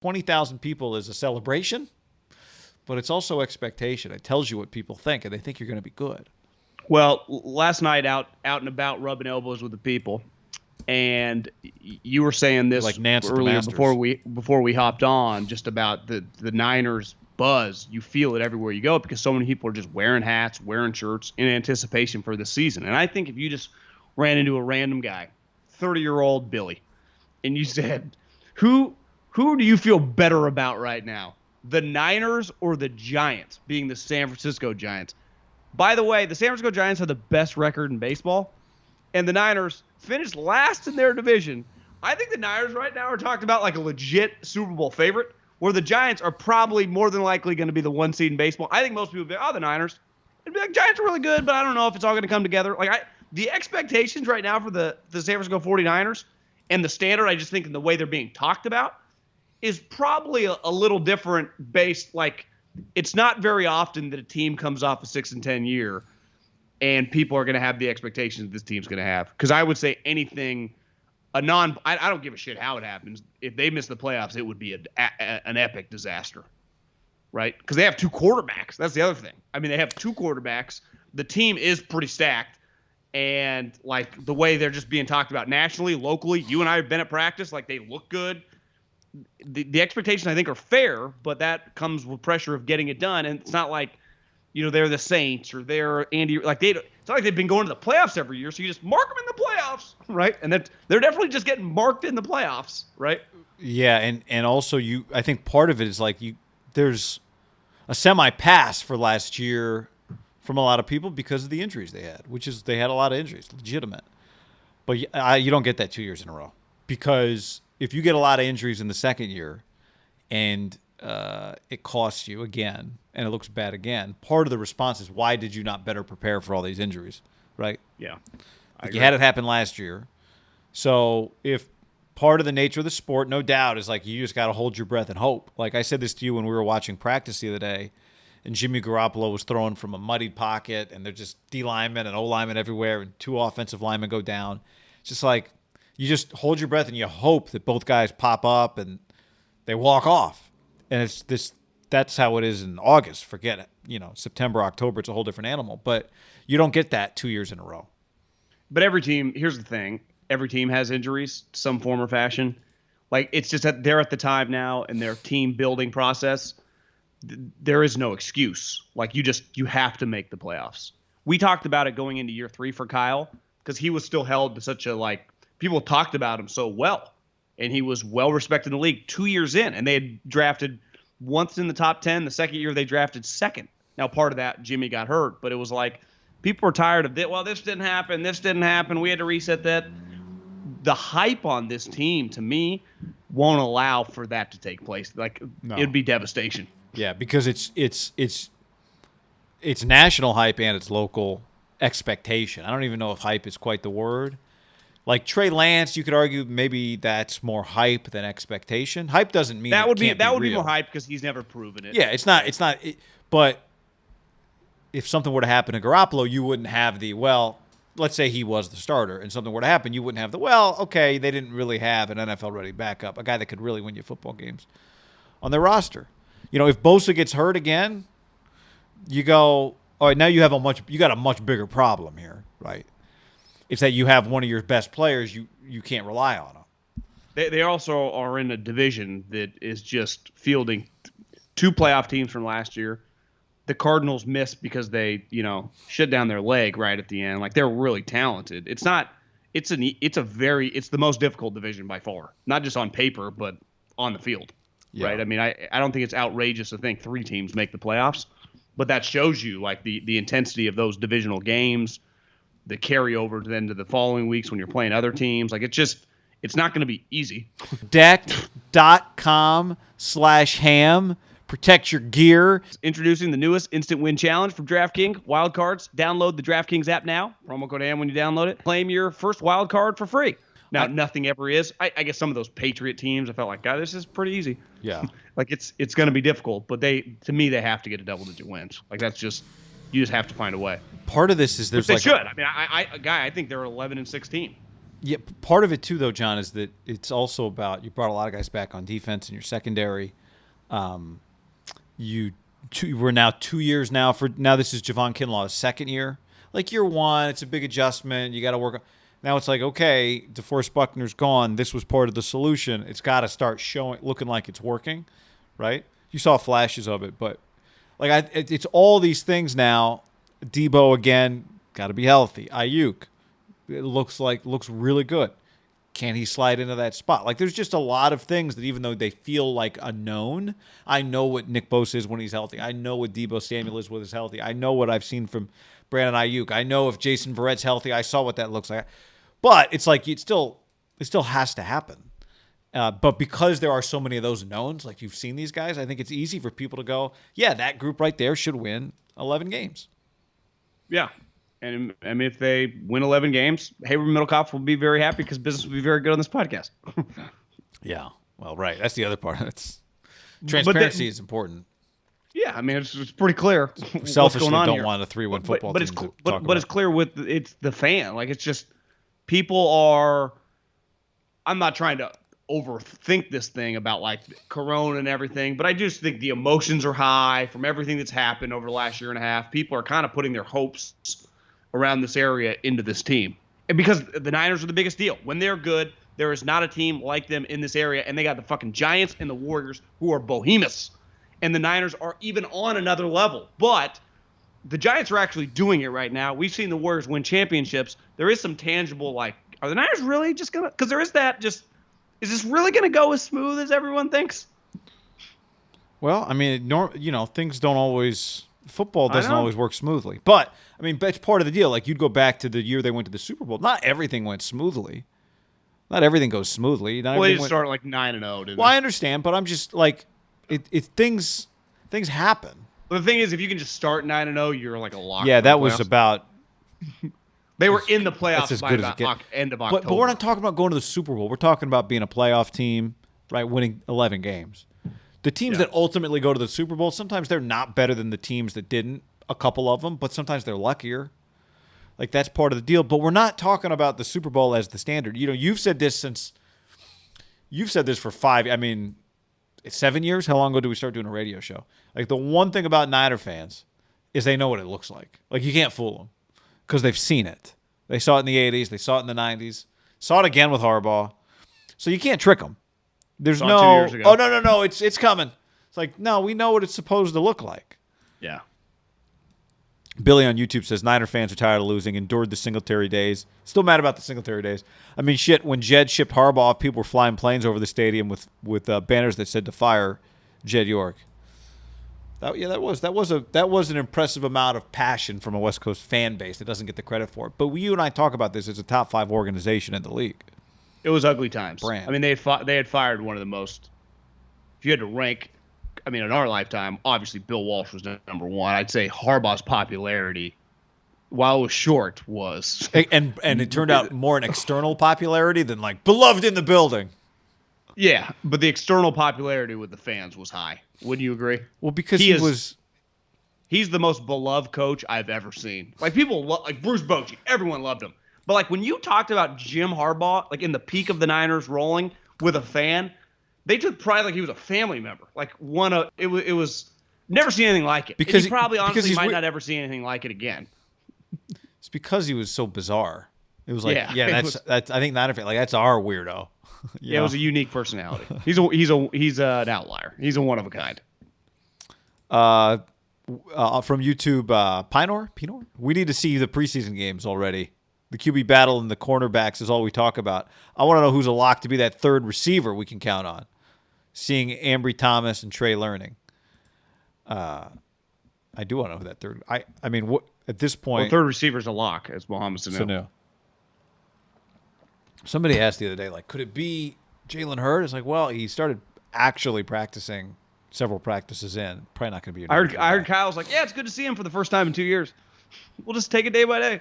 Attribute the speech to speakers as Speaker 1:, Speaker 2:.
Speaker 1: 20,000 people is a celebration, but it's also expectation. It tells you what people think, and they think you're going to be good.
Speaker 2: Well, last night out and about rubbing elbows with the people, and you were saying this
Speaker 1: like Nance
Speaker 2: earlier before we hopped on, just about the Niners buzz. You feel it everywhere you go because so many people are just wearing hats, wearing shirts in anticipation for the season. And I think if you just ran into a random guy, 30-year-old Billy, and you said, who do you feel better about right now? The Niners or the Giants, being the San Francisco Giants? By the way, the San Francisco Giants have the best record in baseball, and the Niners finished last in their division. I think the Niners right now are talked about like a legit Super Bowl favorite, where the Giants are probably more than likely going to be the 1 seed in baseball. I think most people would be, the Niners. It'd be like, Giants are really good, but I don't know if it's all going to come together. The expectations right now for the San Francisco 49ers and the standard, I just think in the way they're being talked about, is probably a little different based, it's not very often that a team comes off a 6-10 year and people are going to have the expectations this team's going to have. Because I would say anything, I don't give a shit how it happens. If they miss the playoffs, it would be an epic disaster, right? Because they have 2 quarterbacks. That's the other thing. I mean, they have 2 quarterbacks. The team is pretty stacked. And, the way they're just being talked about nationally, locally, you and I have been at practice, they look good. The expectations, I think, are fair, but that comes with pressure of getting it done. And it's not like, they're the Saints or they're Andy. It's not like they've been going to the playoffs every year, so you just mark them in the playoffs, right? And they're definitely just getting marked in the playoffs, right?
Speaker 1: Yeah, and also I think part of it is there's a semi-pass for last year from a lot of people because of the injuries they had, they had a lot of injuries, legitimate. But you don't get that 2 years in a row because if you get a lot of injuries in the second year and it costs you again and it looks bad again, part of the response is why did you not better prepare for all these injuries, right?
Speaker 2: Yeah.
Speaker 1: You had it happen last year. So if part of the nature of the sport, no doubt, is you just got to hold your breath and hope. Like I said this to you when we were watching practice the other day, and Jimmy Garoppolo was throwing from a muddied pocket, and they're just D linemen and O linemen everywhere, and 2 offensive linemen go down. It's just you just hold your breath and you hope that both guys pop up and they walk off. And that's how it is in August. Forget it. September, October, it's a whole different animal. But you don't get that 2 years in a row.
Speaker 2: But every team, here's the thing, every team has injuries, some form or fashion. It's just that they're at the time now in their team building process. There is no excuse. You have to make the playoffs. We talked about it going into year 3 for Kyle because he was still held to such a, people talked about him so well. And he was well respected in the league 2 years in. And they had drafted once in the top 10. The second year they drafted second. Now, part of that, Jimmy got hurt. But it was people were tired of it. Well, this didn't happen. This didn't happen. We had to reset that. The hype on this team, to me, won't allow for that to take place.
Speaker 1: No.
Speaker 2: It'd be devastation.
Speaker 1: Yeah, because it's national hype and it's local expectation. I don't even know if hype is quite the word. Trey Lance, you could argue maybe that's more hype than expectation. Hype doesn't mean
Speaker 2: that would be
Speaker 1: real.
Speaker 2: more hype because he's never proven it.
Speaker 1: Yeah, it's not. But if something were to happen to Garoppolo, you wouldn't have let's say he was the starter and something were to happen, you wouldn't have okay, they didn't really have an NFL-ready backup, a guy that could really win you football games on their roster. If Bosa gets hurt again, you go, all right, now you got a much bigger problem here, right? It's that you have one of your best players, you can't rely on them.
Speaker 2: They also are in a division that is just fielding 2 playoff teams from last year. The Cardinals missed because they, shut down their leg right at the end. They're really talented. It's the most difficult division by far, not just on paper, but on the field. Yeah. Right. I mean, I don't think it's outrageous to think 3 teams make the playoffs, but that shows you the intensity of those divisional games, the carryover then to the following weeks when you're playing other teams. It's not going to be easy.
Speaker 1: Deck.com/ham. Protect your gear.
Speaker 2: Introducing the newest Instant Win Challenge from DraftKings. Wildcards. Download the DraftKings app now. Promo code AM when you download it. Claim your first wild card for free. Now, nothing ever is. I guess some of those Patriot teams, I felt like, God, this is pretty easy.
Speaker 1: Yeah.
Speaker 2: It's going to be difficult, but to me, they have to get a double-digit wins. That's just, you just have to find a way.
Speaker 1: Part of this is
Speaker 2: they should. I mean, I think they're 11-16.
Speaker 1: Yeah, part of it too, though, John, is that it's also about you brought a lot of guys back on defense in your secondary. We're now 2 years now this is Javon Kinlaw's second year. Like year one, it's a big adjustment. You got to work on. Now it's like, okay, DeForest Buckner's gone. This was part of the solution. It's got to start looking like it's working, right? You saw flashes of it, but like it's all these things now. Debo again, got to be healthy. Ayuk, it looks really good. Can he slide into that spot? Like there's just a lot of things that even though they feel like a known, I know what Nick Bosa is when he's healthy. I know what Debo Samuel is when he's healthy. I know what I've seen from Brandon Ayuk. I know if Jason Verrett's healthy, I saw what that looks like. But it's like it still has to happen. But because there are so many of those knowns, like you've seen these guys, I think it's easy for people to go, yeah, that group right there should win 11 games.
Speaker 2: Yeah. And I mean, if they win 11 games, Hayward Middlecoff will be very happy because business will be very good on this podcast.
Speaker 1: Yeah. Well, right. That's the other part. Transparency is important.
Speaker 2: Yeah, I mean, it's pretty clear.
Speaker 1: Selfishly,
Speaker 2: don't
Speaker 1: here. Want a 3-win football team.
Speaker 2: But it's clear with it's the fan. Like it's just people are. I'm not trying to overthink this thing about like Corona and everything, but I just think the emotions are high from everything that's happened over the last year and a half. People are kind of putting their hopes around this area into this team, and because the Niners are the biggest deal. When they're good, there is not a team like them in this area, and they got the fucking Giants and the Warriors who are behemoths. And the Niners are even on another level. But the Giants are actually doing it right now. We've seen the Warriors win championships. There is some tangible, like, are the Niners really just going to – because there is that just – is this really going to go as smooth as everyone thinks?
Speaker 1: Well, I mean, things don't always – football doesn't always work smoothly. But, I mean, that's part of the deal. Like, you'd go back to the year they went to the Super Bowl. Not everything went smoothly. Not everything goes smoothly.
Speaker 2: Well, they start like 9-0, didn't they?
Speaker 1: Well, I understand, but I'm just like – things happen.
Speaker 2: Well, the thing is, if you can just start 9-0, you're like a lock.
Speaker 1: Yeah, that was about.
Speaker 2: They were in the playoffs by
Speaker 1: about
Speaker 2: end of October.
Speaker 1: But we're not talking about going to the Super Bowl. We're talking about being a playoff team, right? Winning 11 games. The teams that ultimately go to the Super Bowl, sometimes they're not better than the teams that didn't. A couple of them, but sometimes they're luckier. Like that's part of the deal. But we're not talking about the Super Bowl as the standard. You've said this for 7 years? How long ago did we start doing a radio show? Like, the one thing about Niner fans is they know what it looks like. Like, you can't fool them because they've seen it. They saw it in the 80s. They saw it in the 90s. Saw it again with Harbaugh. So you can't trick them. There's no, 2 years ago. Oh, no, it's coming. It's like, no, we know what it's supposed to look like.
Speaker 2: Yeah.
Speaker 1: Billy on YouTube says, Niner fans are tired of losing, endured the Singletary days. Still mad about the Singletary days. I mean, shit, when Jed shipped Harbaugh, people were flying planes over the stadium with banners that said to fire Jed York. That was an impressive amount of passion from a West Coast fan base that doesn't get the credit for it. But you and I talk about this as a top 5 organization in the league.
Speaker 2: It was ugly times.
Speaker 1: Brand.
Speaker 2: I mean, they had fired one of the most, if you had to rank, I mean, in our lifetime, obviously Bill Walsh was number one. I'd say Harbaugh's popularity, while it was short, was
Speaker 1: and it turned out more an external popularity than like beloved in the building.
Speaker 2: Yeah, but the external popularity with the fans was high. Wouldn't you agree?
Speaker 1: Well, because
Speaker 2: he's the most beloved coach I've ever seen. Like people like Bruce Bochy, everyone loved him. But like when you talked about Jim Harbaugh, like in the peak of the Niners rolling with a fan, they took pride like he was a family member. Like it was never seen anything like it. Because he probably honestly might not ever see anything like it again.
Speaker 1: It's because he was so bizarre. It was like, that's I think Niner fan, like that's our weirdo.
Speaker 2: Yeah, it was a unique personality. He's an outlier. He's a one of a kind.
Speaker 1: From YouTube, Pinor, we need to see the preseason games already. The QB battle and the cornerbacks is all we talk about. I want to know who's a lock to be that third receiver we can count on. Seeing Ambry Thomas and Trey Learning. I do want to know who that third. I mean, what at this point?
Speaker 2: Third receiver's a lock, as Mohamed Sanu.
Speaker 1: Somebody asked the other day, like, could it be Jalen Hurd? It's like, well, he started actually practicing several practices in. Probably not going to be.
Speaker 2: I heard Kyle's like, yeah, it's good to see him for the first time in 2 years. We'll just take it day by day.